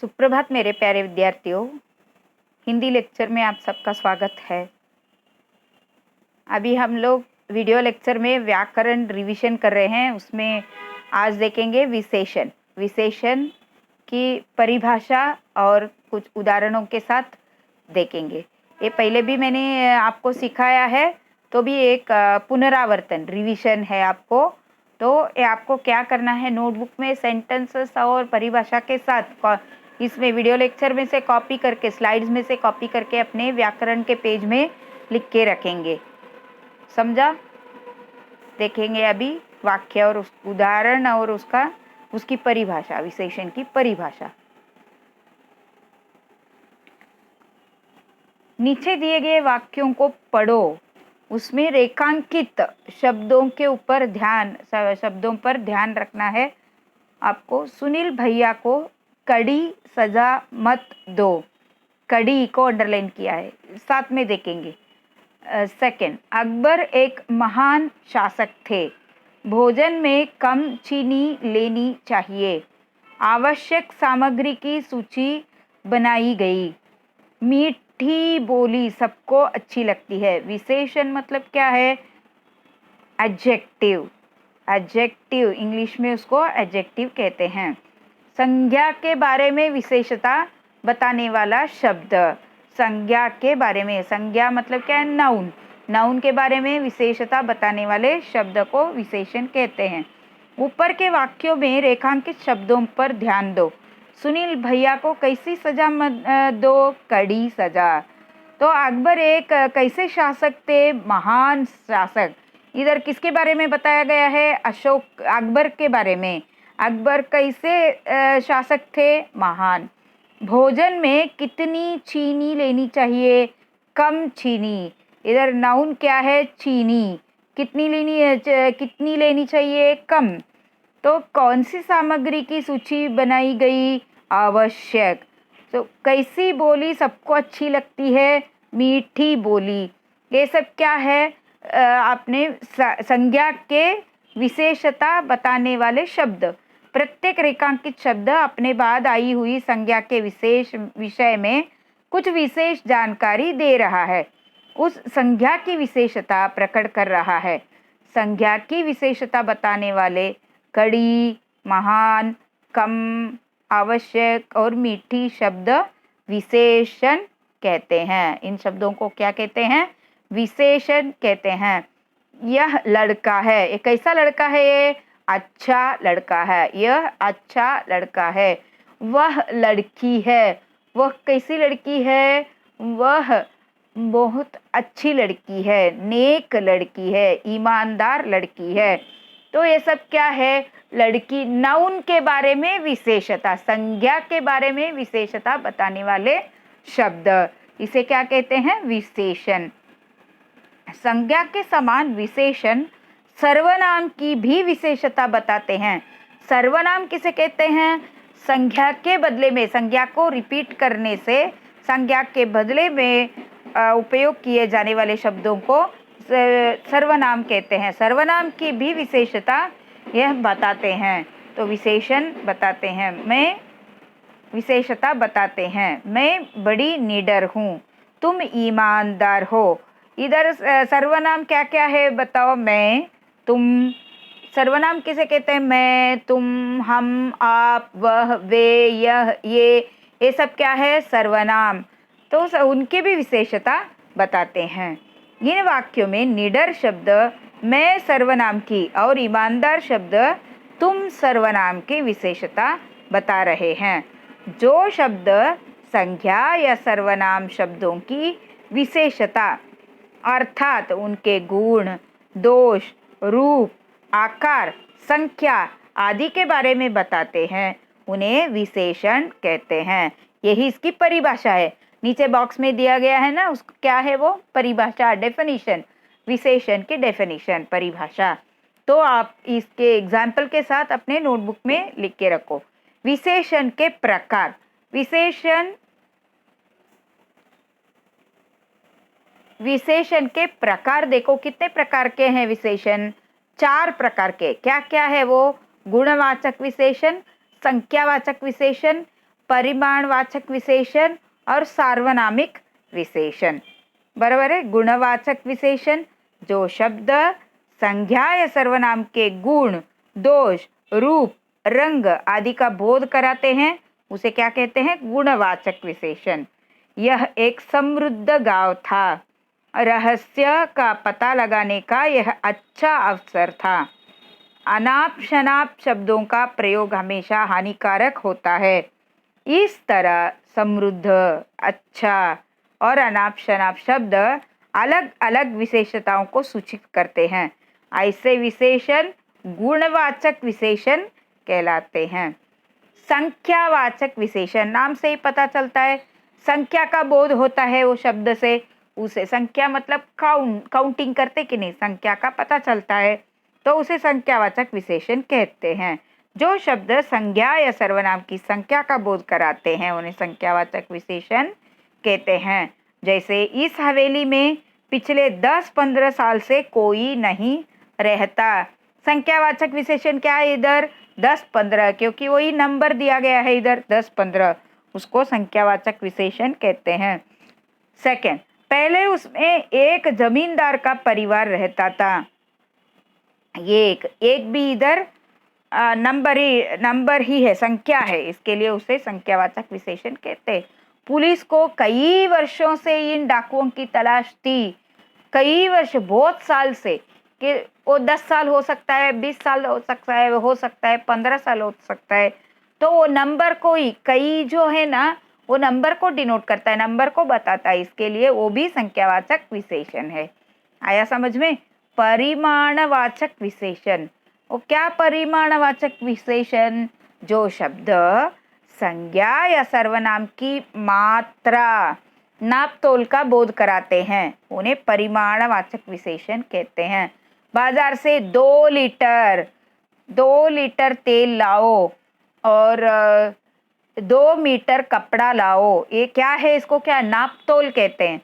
सुप्रभात मेरे प्यारे विद्यार्थियों। हिंदी लेक्चर में आप सबका स्वागत है। अभी हम लोग वीडियो लेक्चर में व्याकरण रिवीजन कर रहे हैं। उसमें आज देखेंगे विशेषण। विशेषण की परिभाषा और कुछ उदाहरणों के साथ देखेंगे। ये पहले भी मैंने आपको सिखाया है, तो भी एक पुनरावर्तन रिवीजन है आपको। तो ये आपको क्या करना है, नोटबुक में सेंटेंसेस और परिभाषा के साथ इसमें वीडियो लेक्चर में से कॉपी करके, स्लाइड्स में से कॉपी करके अपने व्याकरण के पेज में लिख के रखेंगे। समझा? देखेंगे अभी वाक्य और उदाहरण और उसकी परिभाषा, विशेषण की परिभाषा। नीचे दिए गए वाक्यों को पढ़ो, उसमें रेखांकित शब्दों पर ध्यान रखना है आपको। सुनील भैया को कड़ी सजा मत दो। कड़ी को अंडरलाइन किया है, साथ में देखेंगे। सेकंड, अकबर एक महान शासक थे। भोजन में कम चीनी लेनी चाहिए। आवश्यक सामग्री की सूची बनाई गई। मीठी बोली सबको अच्छी लगती है। विशेषण मतलब क्या है? एडजेक्टिव। एडजेक्टिव इंग्लिश में उसको एडजेक्टिव कहते हैं। संज्ञा के बारे में विशेषता बताने वाला शब्द। संज्ञा के बारे में, संज्ञा मतलब क्या है? नाउन। नाउन के बारे में विशेषता बताने वाले शब्द को विशेषण कहते हैं। ऊपर के वाक्यों में रेखांकित शब्दों पर ध्यान दो। सुनील भैया को कैसी सजा दो? कड़ी सजा। तो अकबर एक कैसे शासक थे? महान शासक। इधर किसके बारे में बताया गया है? अकबर के बारे में। अकबर कैसे शासक थे? महान। भोजन में कितनी चीनी लेनी चाहिए? कम चीनी। इधर नाउन क्या है? चीनी। कितनी लेनी चाहिए? कम। तो कौन सी सामग्री की सूची बनाई गई? आवश्यक। तो कैसी बोली सबको अच्छी लगती है? मीठी बोली। ये सब क्या है? आपने संज्ञा के विशेषता बताने वाले शब्द। प्रत्येक रेखांकित शब्द अपने बाद आई हुई संज्ञा के विशेष विषय में कुछ विशेष जानकारी दे रहा है, उस संज्ञा की विशेषता प्रकट कर रहा है। संज्ञा की विशेषता बताने वाले कड़ी, महान, कम, आवश्यक और मीठी शब्द विशेषण कहते हैं। इन शब्दों को क्या कहते हैं? विशेषण कहते हैं। यह लड़का है, ये कैसा लड़का है? ये अच्छा लड़का है। यह अच्छा लड़का है। वह लड़की है, वह कैसी लड़की है? वह बहुत अच्छी लड़की है, नेक लड़की है, ईमानदार लड़की है। तो ये सब क्या है? लड़की। नाउन के बारे में विशेषता, संज्ञा के बारे में विशेषता बताने वाले शब्द, इसे क्या कहते हैं? विशेषण। संज्ञा के समान विशेषण सर्वनाम की भी विशेषता बताते हैं। सर्वनाम किसे कहते हैं? संज्ञा के बदले में, संज्ञा को रिपीट करने से संज्ञा के बदले में उपयोग किए जाने वाले शब्दों को सर्वनाम कहते हैं। सर्वनाम की भी विशेषता यह बताते हैं। तो विशेषण बताते हैं। मैं विशेषता बताते हैं। मैं बड़ी निडर हूँ। तुम ईमानदार हो। इधर सर्वनाम क्या क्या है बताओ? मैं, तुम। सर्वनाम किसे कहते हैं? मैं, तुम, हम, आप, वह, वे, यह, ये सब क्या है? सर्वनाम। तो उनके भी विशेषता बताते हैं। इन वाक्यों में निडर शब्द मैं सर्वनाम की और ईमानदार शब्द तुम सर्वनाम की विशेषता बता रहे हैं। जो शब्द संज्ञा या सर्वनाम शब्दों की विशेषता अर्थात उनके गुण, दोष, रूप, आकार, संख्या आदि के बारे में बताते हैं, उन्हें विशेषण कहते हैं। यही इसकी परिभाषा है। नीचे बॉक्स में दिया गया है ना, उसको क्या है वो? परिभाषा, डेफिनेशन। विशेषण की डेफिनेशन, परिभाषा। तो आप इसके एग्जाम्पल के साथ अपने नोटबुक में लिख के रखो। विशेषण के प्रकार। विशेषण के प्रकार देखो, कितने प्रकार के हैं विशेषण? 4 प्रकार के। क्या क्या है वो? गुणवाचक विशेषण, संख्यावाचक विशेषण, परिमाणवाचक विशेषण और सार्वनामिक विशेषण। बराबर है। गुणवाचक विशेषण जो शब्द संज्ञा या सर्वनाम के गुण, दोष, रूप, रंग आदि का बोध कराते हैं उसे क्या कहते हैं? गुणवाचक विशेषण। यह एक समृद्ध गांव था। रहस्य का पता लगाने का यह अच्छा अवसर था। अनाप शनाप शब्दों का प्रयोग हमेशा हानिकारक होता है। इस तरह समृद्ध, अच्छा और अनाप शनाप शब्द अलग अलग विशेषताओं को सूचित करते हैं। ऐसे विशेषण गुणवाचक विशेषण कहलाते हैं। संख्यावाचक विशेषण, नाम से ही पता चलता है संख्या का बोध होता है वो शब्द से। उसे संख्या मतलब काउंटिंग करते कि नहीं, संख्या का पता चलता है तो उसे संख्यावाचक विशेषण कहते हैं। जो शब्द संज्ञा या सर्वनाम की संख्या का बोध कराते हैं उन्हें संख्यावाचक विशेषण कहते हैं। जैसे इस हवेली में पिछले 10-15 साल से कोई नहीं रहता। संख्यावाचक विशेषण क्या है इधर? 10-15, क्योंकि वही नंबर दिया गया है इधर 10-15, उसको संख्यावाचक विशेषण कहते हैं। सेकंड, पहले उसमें एक जमींदार का परिवार रहता था। ये एक भी इधर नंबर ही है, संख्या है, इसके लिए उसे संख्यावाचक विशेषण कहते हैं। पुलिस को कई वर्षों से इन डाकुओं की तलाश थी। कई वर्ष, बहुत साल से, कि वो 10 साल हो सकता है, 20 साल हो सकता है 15 साल हो सकता है। तो वो नंबर को ही, कई जो है ना वो नंबर को डिनोट करता है, नंबर को बताता है, इसके लिए वो भी संख्यावाचक विशेषण है। आया समझ में? परिमाणवाचक विशेषण, वो क्या परिमाणवाचक विशेषण? जो शब्द संज्ञा या सर्वनाम की मात्रा, नाप तोल का बोध कराते हैं उन्हें परिमाणवाचक विशेषण कहते हैं। बाजार से 2 लीटर तेल लाओ और 2 मीटर कपड़ा लाओ, ये क्या है? इसको क्या नाप तोल कहते हैं।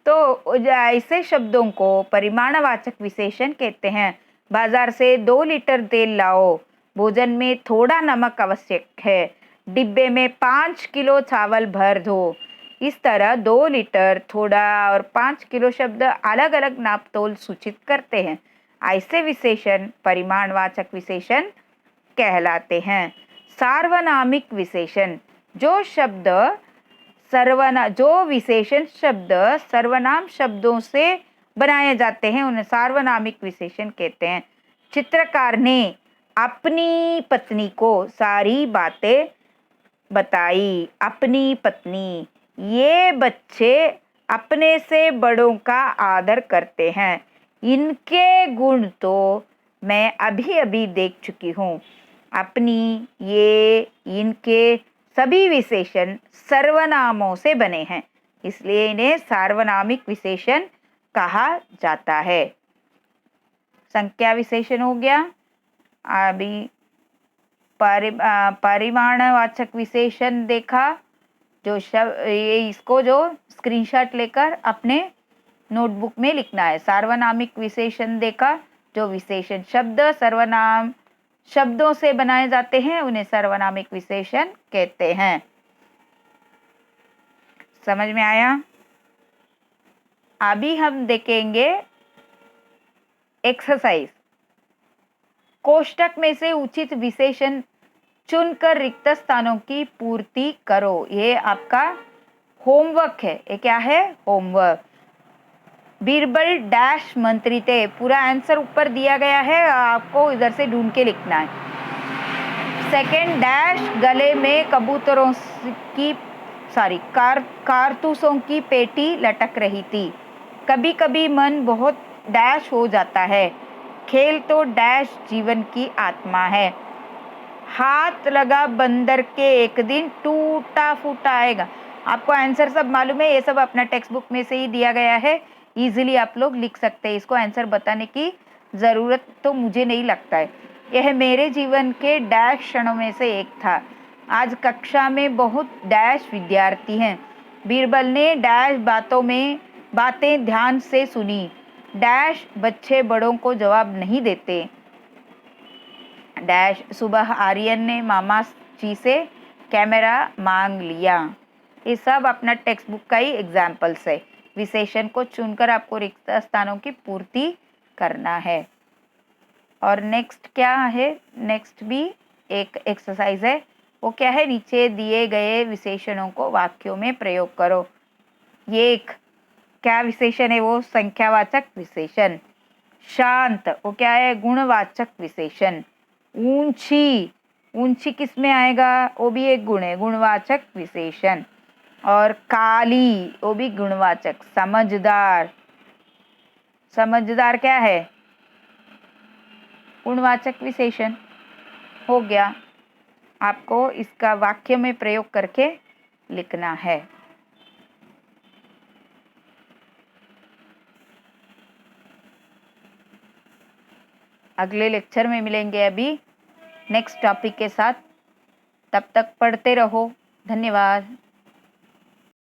तो ऐसे शब्दों को परिमाणवाचक विशेषण कहते हैं। बाजार से 2 लीटर तेल लाओ, भोजन में थोड़ा नमक आवश्यक है, डिब्बे में 5 किलो चावल भर दो। इस तरह 2 लीटर, थोड़ा और 5 किलो शब्द अलग अलग नाप तोल सूचित करते हैं। ऐसे विशेषण परिमाणवाचक विशेषण कहलाते हैं। सार्वनामिक विशेषण, जो विशेषण शब्द सर्वनाम शब्दों से बनाए जाते हैं उन्हें सार्वनामिक विशेषण कहते हैं। चित्रकार ने अपनी पत्नी को सारी बातें बताई। अपनी पत्नी, ये बच्चे अपने से बड़ों का आदर करते हैं, इनके गुण तो मैं अभी अभी देख चुकी हूँ। अपनी, ये, इनके सभी विशेषण सर्वनामों से बने हैं, इसलिए इन्हें सार्वनामिक विशेषण कहा जाता है। संख्या विशेषण हो गया। अभी परिमाणवाचक विशेषण देखा। जो इसको जो स्क्रीनशॉट लेकर अपने नोटबुक में लिखना है। सार्वनामिक विशेषण देखा, जो विशेषण शब्द सर्वनाम शब्दों से बनाए जाते हैं उन्हें सार्वनामिक विशेषण कहते हैं। समझ में आया? अभी हम देखेंगे एक्सरसाइज। कोष्टक में से उचित विशेषण चुनकर रिक्त स्थानों की पूर्ति करो। ये आपका होमवर्क है। ये क्या है? होमवर्क। बीरबल डैश मंत्री थे, पूरा आंसर ऊपर दिया गया है, आपको इधर से ढूंढ के लिखना है। सेकंड, डैश गले में कबूतरों की कारतूसों की पेटी लटक रही थी। कभी कभी मन बहुत डैश हो जाता है। खेल तो डैश जीवन की आत्मा है। हाथ लगा बंदर के एक दिन टूटा फूटा आएगा। आपको आंसर सब मालूम है, ये सब अपना टेक्स्ट बुक में से ही दिया गया है, इजीली आप लोग लिख सकते हैं। इसको आंसर बताने की ज़रूरत तो मुझे नहीं लगता है। यह मेरे जीवन के डैश क्षणों में से एक था। आज कक्षा में बहुत डैश विद्यार्थी हैं। बीरबल ने डैश बातें ध्यान से सुनी। डैश बच्चे बड़ों को जवाब नहीं देते। डैश सुबह आर्यन ने मामा जी से कैमरा मांग लिया। ये सब अपना टेक्स्ट बुक का ही एग्जाम्पल्स है। विशेषण को चुनकर आपको रिक्त स्थानों की पूर्ति करना है। और नेक्स्ट क्या है, नेक्स्ट भी एक एक्सरसाइज है, वो क्या है, नीचे दिए गए विशेषणों को वाक्यों में प्रयोग करो। ये एक क्या विशेषण है, वो संख्यावाचक विशेषण। शांत, वो क्या है, गुणवाचक विशेषण। ऊंची, ऊंची किस में आएगा, वो भी एक गुण है, गुणवाचक विशेषण। और काली, वो भी गुणवाचक। समझदार, समझदार क्या है, गुणवाचक विशेषण। हो गया, आपको इसका वाक्य में प्रयोग करके लिखना है। अगले लेक्चर में मिलेंगे अभी नेक्स्ट टॉपिक के साथ। तब तक पढ़ते रहो। धन्यवाद।